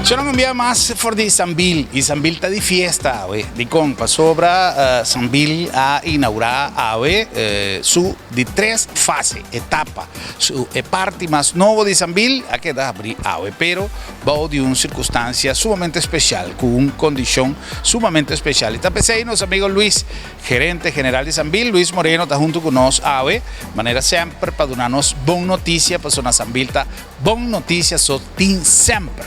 Yo no envía más for de Sambil y Sambil está de fiesta, de compa, sobra Sambil a inaugurar su de tres fases, etapa, su parte más nuevo de Sambil a que da abrir pero va de una circunstancia sumamente especial, con una condición sumamente especial. Y tapese ahí nuestro amigo Luis, gerente general de Sambil, Luis Moreno, está junto con nosotros, manera siempre para darnos buena noticia, para zona Sambil, buena noticia, so tin siempre.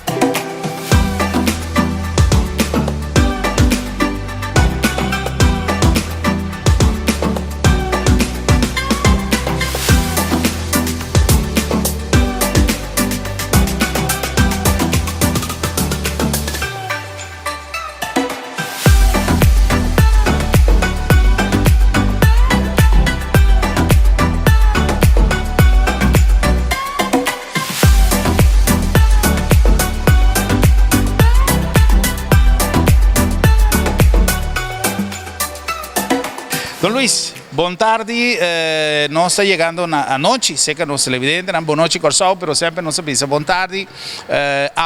Don Luis, buon tardi, no está llegando anoche, sé que nos televidentes, buon noche Corsao, pero siempre no se piensa buon tardi,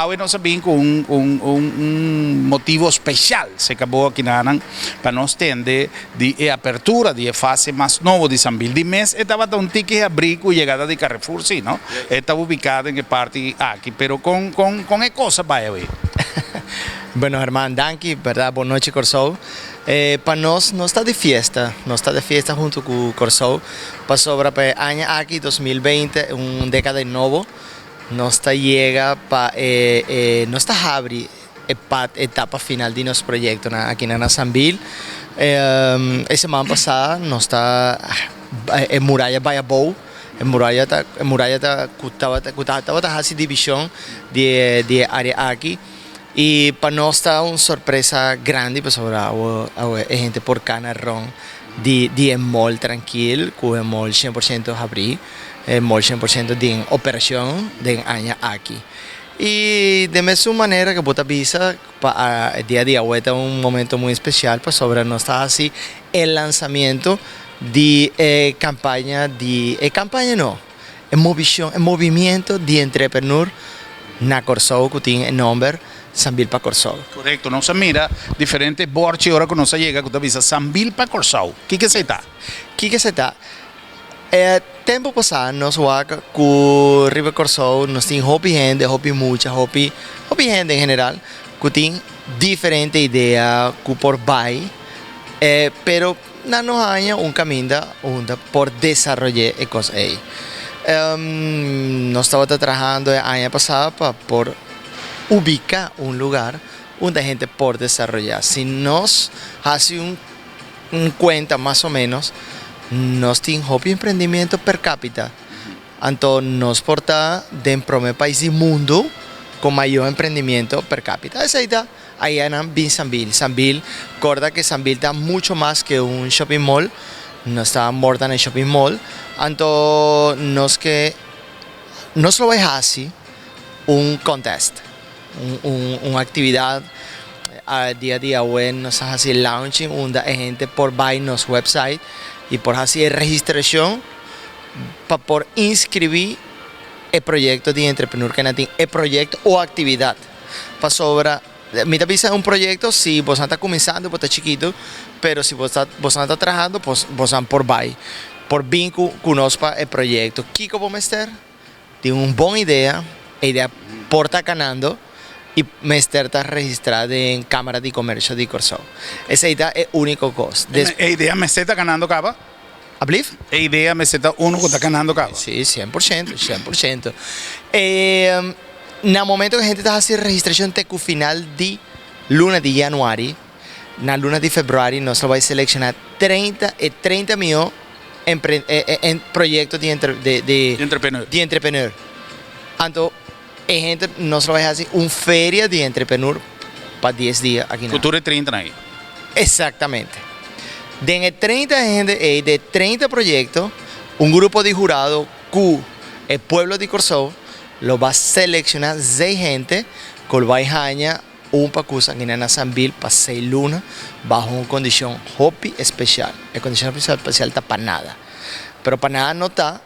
hoy no se viene con un motivo especial, se acabó aquí para nos tener de apertura de fase más nuevo de Sambil. De mes estaba un ticket abrir con llegada de Carrefour, sí, ¿no? Estaba ubicada en el parte aquí, pero con qué cosa vaya hoy. Bueno, Germán, danke, verdad, buenas noches, Corsou. Para nós, não está de festa junto com o Corsou. Para sobra para año aqui 2020, década de novo, nós chega para nós está abre etapa final de nosso projeto aqui na Sambil. Semana passada nós está muralha Baiabou. Muralha estava assim divisão de área aqui. E para nós está uma surpresa grande, para sobrar a gente por Canarrón de mall tranquilo, com o mall 100% abrir, mall 100% de operação de año aqui. E de mesma maneira que bota visa para dia a dia, é um momento muito especial, para sobrar nós está assim o lançamento de campanha não, movimento de entrepreneur na Corsou, que tem o nome Sambil para Corsou. Correcto, no se mira diferentes borches ahora que no se llega, que usted dice Sambil para Corsou. ¿Qué se está? ¿Qué se está? Tempo passado, nós vamos com River Corsou, nós temos hobby gente, hobby mucha, hobby gente em geral, que tem diferente ideia que por vai, pero não nos há caminho por desenvolver e coisas aí. Nós estávamos trabalhando ano passado por ubicar un lugar donde hay gente por desarrollar. Si nos hace un cuenta más o menos, nos tiene hobby emprendimiento per cápita. Entonces nos porta de en primer país del mundo con mayor emprendimiento per cápita. Esa idea ahí en Sambil. Sambil, recuerda que Sambil está mucho más que un shopping mall. No está more than a shopping mall. Entonces nos lo deja así un contest. Una actividad día a día web, nos hace launching, donde hay gente por buy nos website y por hacer registración para por inscribir el proyecto de entrepreneur que tiene el proyecto o actividad. Para sobra, mi visa es un proyecto, si vos estás comenzando, vos estás chiquito, pero si vos estás trabajando, pues vos estás por buy. Por bien conozca el proyecto. Kiko Bomester tiene una buena idea porta ganando. Y Mester está registrada en Cámara de Comercio de Corsou. Esa idea es única cosa. ¿La idea me está ganando cava? ¿Abliv? ¿La idea me está uno que está ganando cava? Sí, 100%. En el momento que la gente está haciendo registración tecu final de luna de januario, en la luna de febrero, nos va a seleccionar 30 millones en proyectos de entrepreneur. Entonces, gente nos vai fazer uma feria de entrepreneur para 10 días aqui. Futuro 30 aí. Exatamente. De 30 gente, de 30 proyectos, un grupo de jurado que el pueblo de Corsou lo va a seleccionar 6 gente que va a ganar un pacusa aquí en Sambil para 6 lunas bajo una condición hobby especial. La condición especial está para nada. Pero para nada no está,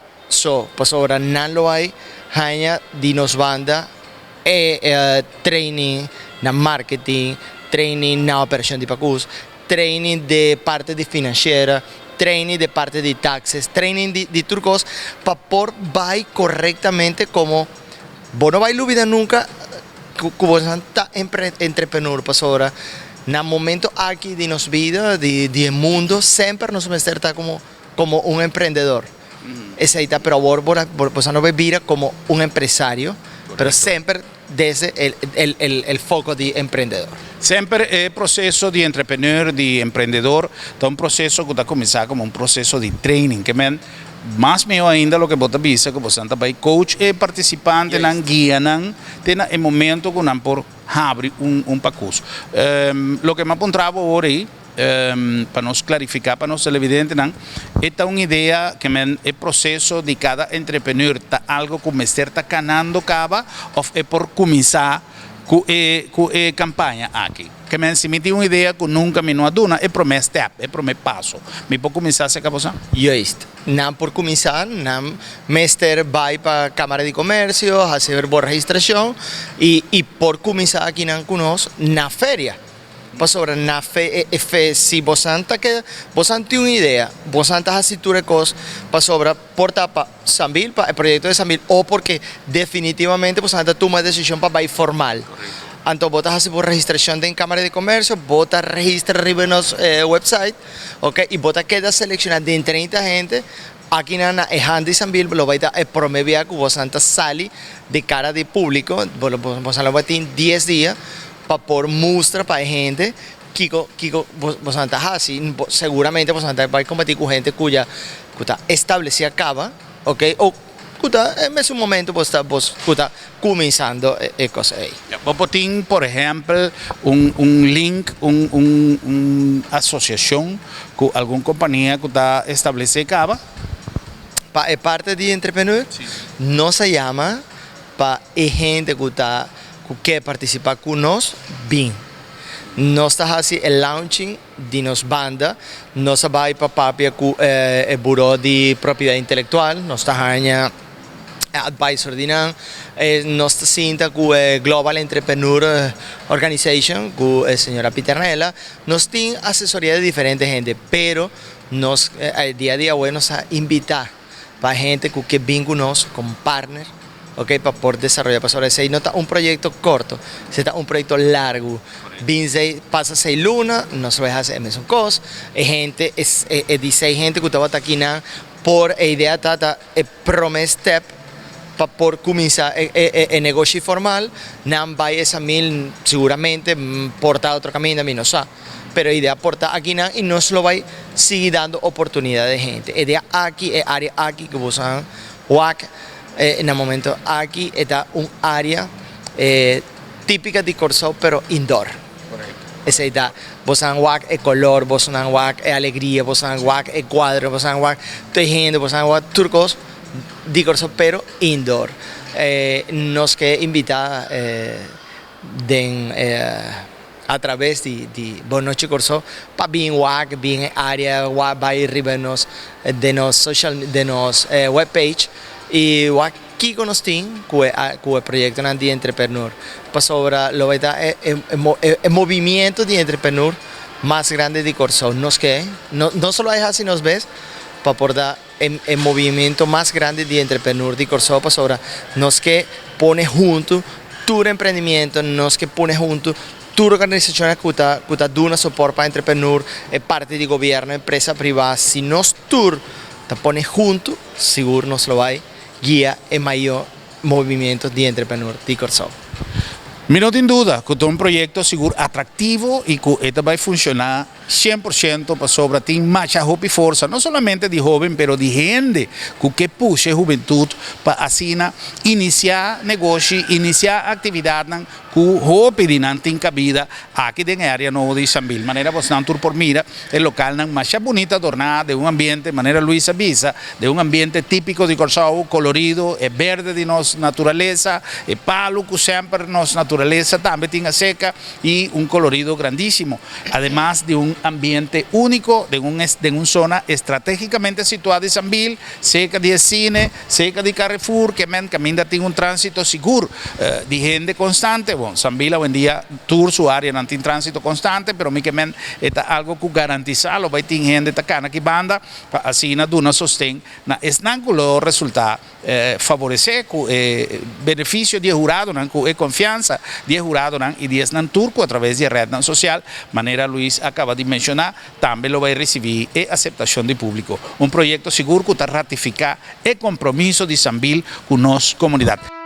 pues ahora no lo hay, ganar de nos banda training na marketing, training na operação de pacus, training de parte de financeira, training de parte de taxes, training de turcos para por vai correctamente como vos no vai lubida nunca que vos está entrepreneur pasora na momento aqui de nos vida de mundo sempre nos está como un emprendedor. Esa ahí está, pero vos no ve vida como un empresario, pero sempre desde el foco de empreendedor. Sempre é processo de entrepreneur, de empreendedor, então um processo que está começando como um processo de training, que men mais melhor ainda lo que você visa, que você vai coach e participante na guia, tem no momento que não por abrir percurso. Lo que me apontava hoje para nos clarificar, para nos televidentes, esta é uma ideia que é processo de cada entrepreneur, tá algo como está ganhando cava, ou é por começar com a campanha aqui. Que me simiti uma ideia que nunca me não aduna, é para meu step, é para meu passo. Me pode começar a se caposa? Juist. Não por começar, não mestre vai para a Câmara de Comércio, fazer boa registração e por começar aqui não conosco na feira. Pastora, na fe, se você tem uma ideia, você está fazendo coisas, pastora, porta para Sambil, para o projeto de Sambil, ou porque definitivamente você está tomando uma decisão para ir formal. Então, você faz por registração em Câmara de Comércio, você registra no nosso website, ok? E você queda selecionado de 30 gente. Aqui na Handy Sambil, lo vai dar promover que você sale de cara de público, você vai ter 10 dias. Para por mostrar para a gente que você está assim, seguramente você vai competir com gente cuja está estabelecida acaba, ok? Ou que está nesse momento você está começando a coisa aí. Você tem, por exemplo, um link, uma associação com alguma companhia que está estabelecida acaba? Para parte de entrepreneur, não se chama para a gente que quer participar conosco, bem. Nós estamos fazendo o launching de nossa banda, nós vamos para papia com o Bureau de Propriedade Intelectual, nós estamos fazendo advisor de nós estamos com o Global Entrepreneur Organization, com a senhora Piternella, nós temos assessoria de diferentes gente, pero nós, dia a dia, nos invitar para gente que vem conosco como partner, okay, para poder desarrollar. Para eso no está un proyecto corto, está un proyecto largo. Pasa 6 lunas, no se va a hacer a mesma coisa. Gente, dice gente que estaba aquí por a idea tata el primer step para por começar el negocio formal, não vai essa mil seguramente portar otro camino, no sé. Pero a idea portar aquí y nos lo va a seguir dando oportunidad de gente. La idea aquí, el área aquí que vos han, en el momento aquí está un área típica de Corso, pero indoor. Esa idea, vos han WAC el color, vos han WAC el alegría, vos han WAC el cuadro, vos han WAC tejiendo, vos han WAC turcos de Corso, pero indoor. Nos que invitar a través de Bonoche Corso para bien WAC, bien área, WAC va a ir arriba de nos social, de nos webpage. Y aquí con el proyecto de entrepreneur, para sobre lo que el movimiento de entrepreneur más grande de Corso, no solo es así nos ves, para poder el movimiento más grande de entrepreneur de Corso, para sobre nos que pone junto tu emprendimiento, nos que pone junto tu organización que está dando soporte para entrepreneur, parte de gobierno, empresa privada, si nos tour te pone junto, seguro nos lo va guia e maior movimento de entrepreneur de Corso. Me não tem dúvida que é um projeto seguro atrativo e que ele vai funcionar 100% para sobre tem mais hope e força, não somente de jovem, mas de gente que puxa a juventude para assim iniciar negócio, iniciar atividade que hope de não tem cabida aqui na área nova de Sambil. Maneira você não tur por mira, o local mais bonita adornado, de um ambiente, maneira Luisa Bisa, de um ambiente típico de Corso, colorido, é verde de nossa natureza, é palo que sempre nossa natureza naturaleza también tiene seca y un colorido grandísimo, además de un ambiente único, de una zona estratégicamente situada en Sambil, cerca de cine, cerca de Carrefour, que camina tiene un tránsito seguro, de gente constante. Bueno, Sambil hoy en día tour su área no tiene tránsito constante, pero mi que es algo que garantizarlo, va a tener gente tacana que banda, así na duna sostén, na esnangulo resulta favorecer beneficio de jurado, confianza de jurado y de esnan turco a través de red social, manera Luis acaba de mencionar, también lo va a recibir aceptación de público. Un proyecto seguro que está ratificar el compromiso de Sambil con nuestra comunidad.